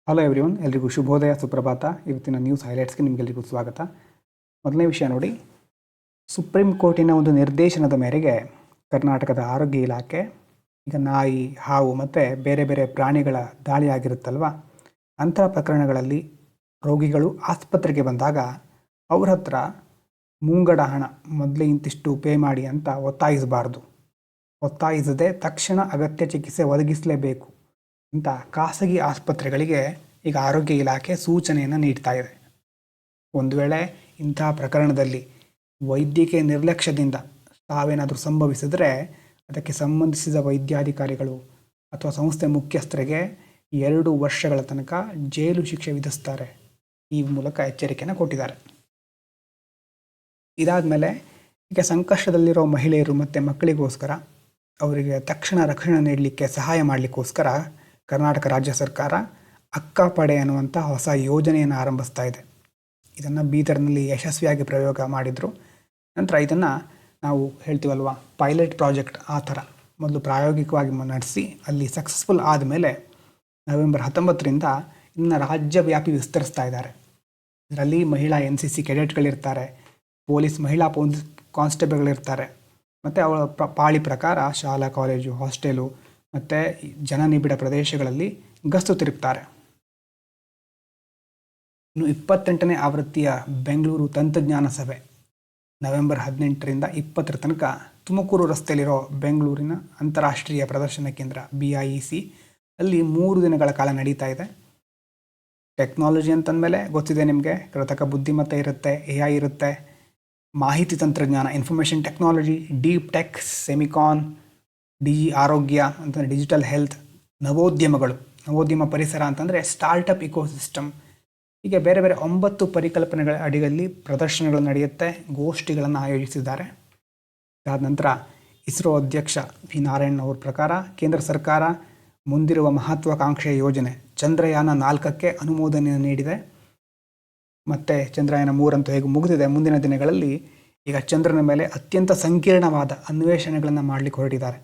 Hello everyone, ಎಲ್ರಿಗೂ ಶುಭೋದಯ, ಸುಪ್ರಭಾತ. ಇವತ್ತಿನ ನ್ಯೂಸ್ ಹೈಲೈಟ್ಸ್ಗೆ ನಿಮಗೆಲ್ಲರಿಗೂ ಸ್ವಾಗತ. ಮೊದಲನೇ ವಿಷಯ ನೋಡಿ, ಸುಪ್ರೀಂ ಕೋರ್ಟಿನ ಒಂದು ನಿರ್ದೇಶನದ ಮೇರೆಗೆ ಕರ್ನಾಟಕದ ಆರೋಗ್ಯ ಇಲಾಖೆ ಈಗ ನಾಯಿ, ಹಾವು ಮತ್ತು ಬೇರೆ ಬೇರೆ ಪ್ರಾಣಿಗಳ ದಾಳಿ ಆಗಿರುತ್ತಲ್ವ, ಅಂತಹ ಪ್ರಕರಣಗಳಲ್ಲಿ ರೋಗಿಗಳು ಆಸ್ಪತ್ರೆಗೆ ಬಂದಾಗ ಅವ್ರ ಹತ್ರ ಮುಂಗಡ ಹಣ ಮೊದಲೇ ಇಂತಿಷ್ಟು ಪೇ ಮಾಡಿ ಅಂತ ಒತ್ತಾಯಿಸದೆ ತಕ್ಷಣ ಅಗತ್ಯ ಚಿಕಿತ್ಸೆ ಒದಗಿಸಲೇಬೇಕು ಅಂತ ಖಾಸಗಿ ಆಸ್ಪತ್ರೆಗಳಿಗೆ ಈಗ ಆರೋಗ್ಯ ಇಲಾಖೆ ಸೂಚನೆಯನ್ನು ನೀಡ್ತಾ ಇದೆ. ಒಂದು ವೇಳೆ ಇಂತಹ ಪ್ರಕರಣದಲ್ಲಿ ವೈದ್ಯಕೀಯ ನಿರ್ಲಕ್ಷ್ಯದಿಂದ ತಾವೇನಾದರೂ ಸಂಭವಿಸಿದರೆ ಅದಕ್ಕೆ ಸಂಬಂಧಿಸಿದ ವೈದ್ಯಾಧಿಕಾರಿಗಳು ಅಥವಾ ಸಂಸ್ಥೆ ಮುಖ್ಯಸ್ಥರಿಗೆ 2 ವರ್ಷಗಳ ತನಕ ಜೈಲು ಶಿಕ್ಷೆ ವಿಧಿಸ್ತಾರೆ. ಈ ಮೂಲಕ ಎಚ್ಚರಿಕೆಯನ್ನು ಕೊಟ್ಟಿದ್ದಾರೆ. ಇದಾದ ಮೇಲೆ ಈಗ ಸಂಕಷ್ಟದಲ್ಲಿರೋ ಮಹಿಳೆಯರು ಮತ್ತು ಮಕ್ಕಳಿಗೋಸ್ಕರ ಅವರಿಗೆ ತಕ್ಷಣ ರಕ್ಷಣೆ ನೀಡಲಿಕ್ಕೆ ಸಹಾಯ ಮಾಡಲಿಕ್ಕೋಸ್ಕರ ಕರ್ನಾಟಕ ರಾಜ್ಯ ಸರ್ಕಾರ ಅಕ್ಕ ಪಡೆ ಅನ್ನುವಂಥ ಹೊಸ ಯೋಜನೆಯನ್ನು ಆರಂಭಿಸ್ತಾ ಇದೆ. ಇದನ್ನು ಬೀದರ್ನಲ್ಲಿ ಯಶಸ್ವಿಯಾಗಿ ಪ್ರಯೋಗ ಮಾಡಿದರು. ನಂತರ ಇದನ್ನು ನಾವು ಹೇಳ್ತೀವಲ್ವ, ಪೈಲಟ್ ಪ್ರಾಜೆಕ್ಟ್ ಆ ಥರ ಮೊದಲು ಪ್ರಾಯೋಗಿಕವಾಗಿ ನಡೆಸಿ ಅಲ್ಲಿ ಸಕ್ಸಸ್ಫುಲ್ ಆದಮೇಲೆ ನವೆಂಬರ್ 19ರಿಂದ ಇನ್ನು ರಾಜ್ಯವ್ಯಾಪಿ ವಿಸ್ತರಿಸ್ತಾ ಇದ್ದಾರೆ. ಇದರಲ್ಲಿ ಮಹಿಳಾ NCC ಕೆಡೆಟ್ಗಳಿರ್ತಾರೆ, ಮಹಿಳಾ ಪೊಲೀಸ್ ಕಾನ್ಸ್ಟೇಬಲ್ಗಳಿರ್ತಾರೆ, ಮತ್ತು ಅವಳ ಪಾಳಿ ಪ್ರಕಾರ ಶಾಲಾ, ಕಾಲೇಜು, ಹಾಸ್ಟೆಲು ಮತ್ತು ಜನನಿಬಿಡ ಪ್ರದೇಶಗಳಲ್ಲಿ ಗಸ್ತು ತಿರುಗ್ತಾರೆ. ಇನ್ನು 28ನೇ ಆವೃತ್ತಿಯ ಬೆಂಗಳೂರು ತಂತ್ರಜ್ಞಾನ ಸಭೆ ನವೆಂಬರ್ 18ರಿಂದ 20 ತನಕ ತುಮಕೂರು ರಸ್ತೆಯಲ್ಲಿರೋ ಬೆಂಗಳೂರಿನ ಅಂತಾರಾಷ್ಟ್ರೀಯ ಪ್ರದರ್ಶನ ಕೇಂದ್ರ BIEC ಅಲ್ಲಿ 3 ದಿನಗಳ ಕಾಲ ನಡೀತಾ ಇದೆ. ಟೆಕ್ನಾಲಜಿ ಅಂತಂದಮೇಲೆ ಗೊತ್ತಿದೆ ನಿಮಗೆ, ಕೃತಕ ಬುದ್ಧಿಮತ್ತೆ ಇರುತ್ತೆ, AI ಇರುತ್ತೆ, ಮಾಹಿತಿ ತಂತ್ರಜ್ಞಾನ, information technology, deep tech, Semicon, ಆರೋಗ್ಯ ಅಂತಂದರೆ ಡಿಜಿಟಲ್ ಹೆಲ್ತ್, ನವೋದ್ಯಮ ಪರಿಸರ ಅಂತಂದರೆ ಸ್ಟಾರ್ಟಪ್ ಇಕೋಸಿಸ್ಟಮ್, ಹೀಗೆ ಬೇರೆ ಬೇರೆ 9 ಪರಿಕಲ್ಪನೆಗಳ ಅಡಿಯಲ್ಲಿ ಪ್ರದರ್ಶನಗಳು ನಡೆಯುತ್ತೆ, ಗೋಷ್ಠಿಗಳನ್ನು ಆಯೋಜಿಸಿದ್ದಾರೆ. ಅದಾದ ನಂತರ ಇಸ್ರೋ ಅಧ್ಯಕ್ಷ ವಿ ನಾರಾಯಣ್ ಅವ್ರ ಪ್ರಕಾರ ಕೇಂದ್ರ ಸರ್ಕಾರ ಮುಂದಿರುವ ಮಹತ್ವಾಕಾಂಕ್ಷೆಯ ಯೋಜನೆ ಚಂದ್ರಯಾನ 4ಕ್ಕೆ ಅನುಮೋದನೆಯನ್ನು ನೀಡಿದೆ. ಮತ್ತು ಚಂದ್ರಯಾನ 3 ಅಂತೂ ಹೇಗೆ ಮುಗಿದಿದೆ, ಮುಂದಿನ ದಿನಗಳಲ್ಲಿ ಈಗ ಚಂದ್ರನ ಮೇಲೆ ಅತ್ಯಂತ ಸಂಕೀರ್ಣವಾದ ಅನ್ವೇಷಣೆಗಳನ್ನು ಮಾಡಲಿಕ್ಕೆ ಹೊರಟಿದ್ದಾರೆ.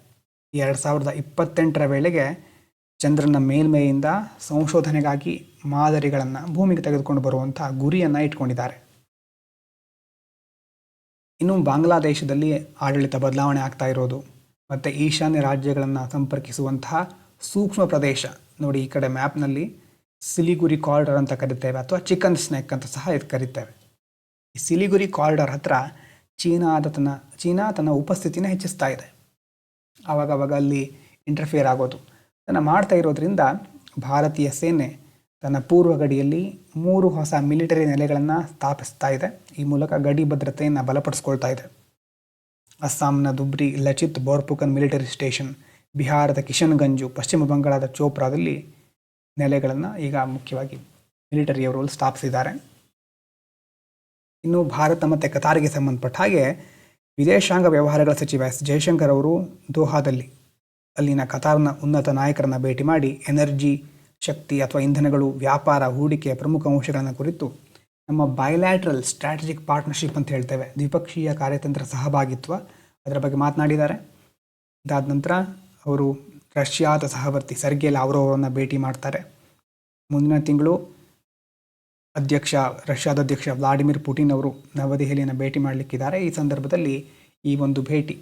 2028ರ ವೇಳೆಗೆ ಚಂದ್ರನ ಮೇಲ್ಮೈಯಿಂದ ಸಂಶೋಧನೆಗಾಗಿ ಮಾದರಿಗಳನ್ನು ಭೂಮಿಗೆ ತೆಗೆದುಕೊಂಡು ಬರುವಂಥ ಗುರಿಯನ್ನು ಇಟ್ಕೊಂಡಿದ್ದಾರೆ. ಇನ್ನು ಬಾಂಗ್ಲಾದೇಶದಲ್ಲಿ ಆಡಳಿತ ಬದಲಾವಣೆ ಆಗ್ತಾ ಇರೋದು ಮತ್ತು ಈಶಾನ್ಯ ರಾಜ್ಯಗಳನ್ನು ಸಂಪರ್ಕಿಸುವಂತಹ ಸೂಕ್ಷ್ಮ ಪ್ರದೇಶ ನೋಡಿ, ಈ ಕಡೆ ಮ್ಯಾಪ್ನಲ್ಲಿ ಸಿಲಿಗುರಿ ಕಾರಿಡಾರ್ ಅಂತ ಕರಿತೇವೆ, ಅಥವಾ ಚಿಕನ್ ಸ್ನೆಕ್ ಅಂತ ಸಹ ಇದು ಕರಿತೇವೆ. ಈ ಸಿಲಿಗುರಿ ಕಾರಿಡಾರ್ ಹತ್ರ ಚೀನಾ ತನ್ನ ಉಪಸ್ಥಿತಿನ ಹೆಚ್ಚಿಸ್ತಾ ಇದೆ. ಆವಾಗವಾಗ ಅಲ್ಲಿ ಇಂಟರ್ಫಿಯರ್ ಆಗೋದು ಅದನ್ನು ಮಾಡ್ತಾ ಇರೋದ್ರಿಂದ ಭಾರತೀಯ ಸೇನೆ ತನ್ನ ಪೂರ್ವ ಗಡಿಯಲ್ಲಿ 3 ಹೊಸ ಮಿಲಿಟರಿ ನೆಲೆಗಳನ್ನು ಸ್ಥಾಪಿಸ್ತಾ ಇದೆ. ಈ ಮೂಲಕ ಗಡಿ ಭದ್ರತೆಯನ್ನು ಬಲಪಡಿಸ್ಕೊಳ್ತಾ ಇದೆ. ಅಸ್ಸಾಂನ ದುಬ್ರಿ, ಲಚಿತ್ ಬೋರ್ಪುಕನ್ ಮಿಲಿಟರಿ ಸ್ಟೇಷನ್, ಬಿಹಾರದ ಕಿಶನ್ಗಂಜು, ಪಶ್ಚಿಮ ಬಂಗಾಳದ ಚೋಪ್ರಾದಲ್ಲಿ ನೆಲೆಗಳನ್ನು ಈಗ ಮುಖ್ಯವಾಗಿ ಮಿಲಿಟರಿಯವರು ಸ್ಥಾಪಿಸಿದ್ದಾರೆ. ಇನ್ನು ಭಾರತ ಮತ್ತು ಕತಾರಿಗೆ ಸಂಬಂಧಪಟ್ಟ ಹಾಗೆ ವಿದೇಶಾಂಗ ವ್ಯವಹಾರಗಳ ಸಚಿವ S ಜಯಶಂಕರ್ ಅವರು ದೋಹಾದಲ್ಲಿ ಅಲ್ಲಿನ ಕತಾರ್ನ ಉನ್ನತ ನಾಯಕರನ್ನು ಭೇಟಿ ಮಾಡಿ ಎನರ್ಜಿ, ಶಕ್ತಿ ಅಥವಾ ಇಂಧನಗಳು, ವ್ಯಾಪಾರ, ಹೂಡಿಕೆಯ ಪ್ರಮುಖ ಅಂಶಗಳನ್ನು ಕುರಿತು ನಮ್ಮ ಬಯಲ್ಯಾಟ್ರಲ್ ಸ್ಟ್ರಾಟಜಿಕ್ ಪಾರ್ಟ್ನರ್ಶಿಪ್ ಅಂತ ಹೇಳ್ತೇವೆ, ದ್ವಿಪಕ್ಷೀಯ ಕಾರ್ಯತಂತ್ರ ಸಹಭಾಗಿತ್ವ, ಅದರ ಬಗ್ಗೆ ಮಾತನಾಡಿದ್ದಾರೆ. ಇದಾದ ನಂತರ ಅವರು ರಷ್ಯಾದ ಸಹವರ್ತಿ ಸರ್ಗೆ ಲಾವ್ರೋವ್ ಅವರನ್ನು ಭೇಟಿ ಮಾಡ್ತಾರೆ. ಮುಂದಿನ ತಿಂಗಳು ರಷ್ಯಾದ ಅಧ್ಯಕ್ಷ ವ್ಲಾಡಿಮಿರ್ ಪುಟಿನ್ ಅವರು ನವದೆಹಲಿಯನ್ನು ಭೇಟಿ ಮಾಡಲಿಕ್ಕಿದ್ದಾರೆ. ಈ ಸಂದರ್ಭದಲ್ಲಿ ಈ ಒಂದು ಭೇಟಿ,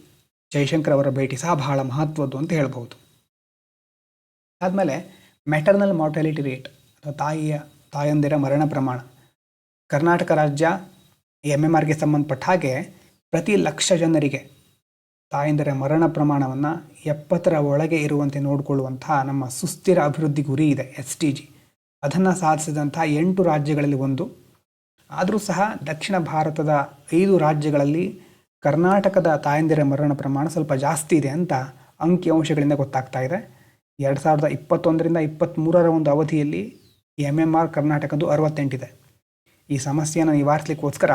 ಜೈಶಂಕರ್ ಅವರ ಭೇಟಿ ಸಹ ಬಹಳ ಮಹತ್ವದ್ದು ಅಂತ ಹೇಳ್ಬೋದು. ಆದಮೇಲೆ ಮೆಟರ್ನಲ್ ಮಾರ್ಟಾಲಿಟಿ ರೇಟ್ ಅಥವಾ ತಾಯಂದಿರ ಮರಣ ಪ್ರಮಾಣ, ಕರ್ನಾಟಕ ರಾಜ್ಯ MMRಗೆ ಸಂಬಂಧಪಟ್ಟ ಹಾಗೆ ಪ್ರತಿ 1,00,000 ಜನರಿಗೆ ತಾಯಂದಿರ ಮರಣ ಪ್ರಮಾಣವನ್ನು 70ರ ಒಳಗೆ ಇರುವಂತೆ ನೋಡಿಕೊಳ್ಳುವಂತಹ ನಮ್ಮ ಸುಸ್ಥಿರ ಅಭಿವೃದ್ಧಿ ಗುರಿ ಇದೆ, SDG. ಅದನ್ನು ಸಾಧಿಸಿದಂಥ 8 ರಾಜ್ಯಗಳಲ್ಲಿ ಒಂದು. ಆದರೂ ಸಹ ದಕ್ಷಿಣ ಭಾರತದ 5 ರಾಜ್ಯಗಳಲ್ಲಿ ಕರ್ನಾಟಕದ ತಾಯಂದಿರ ಮರಣ ಪ್ರಮಾಣ ಸ್ವಲ್ಪ ಜಾಸ್ತಿ ಇದೆ ಅಂತ ಅಂಕಿಅಂಶಗಳಿಂದ ಗೊತ್ತಾಗ್ತಾ ಇದೆ. 2021ರಿಂದ 23ರ ಒಂದು ಅವಧಿಯಲ್ಲಿ MMR ಕರ್ನಾಟಕದ್ದು 68 ಇದೆ. ಈ ಸಮಸ್ಯೆಯನ್ನು ನಿವಾರಿಸಲಿಕ್ಕೋಸ್ಕರ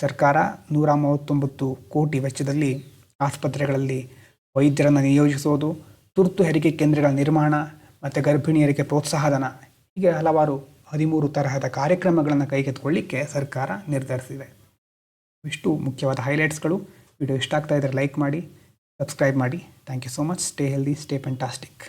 ಸರ್ಕಾರ 139 ಕೋಟಿ ವೆಚ್ಚದಲ್ಲಿ ಆಸ್ಪತ್ರೆಗಳಲ್ಲಿ ವೈದ್ಯರನ್ನು ನಿಯೋಜಿಸೋದು, ತುರ್ತು ಹೆರಿಗೆ ಕೇಂದ್ರಗಳ ನಿರ್ಮಾಣ ಮತ್ತು ಗರ್ಭಿಣಿಯರಿಗೆ ಪ್ರೋತ್ಸಾಹಧನ, ಹೀಗೆ ಹಲವಾರು 13 ತರಹದ ಕಾರ್ಯಕ್ರಮಗಳನ್ನು ಕೈಗೆತ್ತಿಕೊಳ್ಳಿಕ್ಕೆ ಸರ್ಕಾರ ನಿರ್ಧರಿಸಿದೆ. ಇಷ್ಟು ಮುಖ್ಯವಾದ ಹೈಲೈಟ್ಸ್ಗಳು. ವಿಡಿಯೋ ಇಷ್ಟ ಆಗ್ತಾ ಇದ್ದರೆ ಲೈಕ್ ಮಾಡಿ, ಸಬ್ಸ್ಕ್ರೈಬ್ ಮಾಡಿ. Thank you so much. Stay healthy, stay fantastic.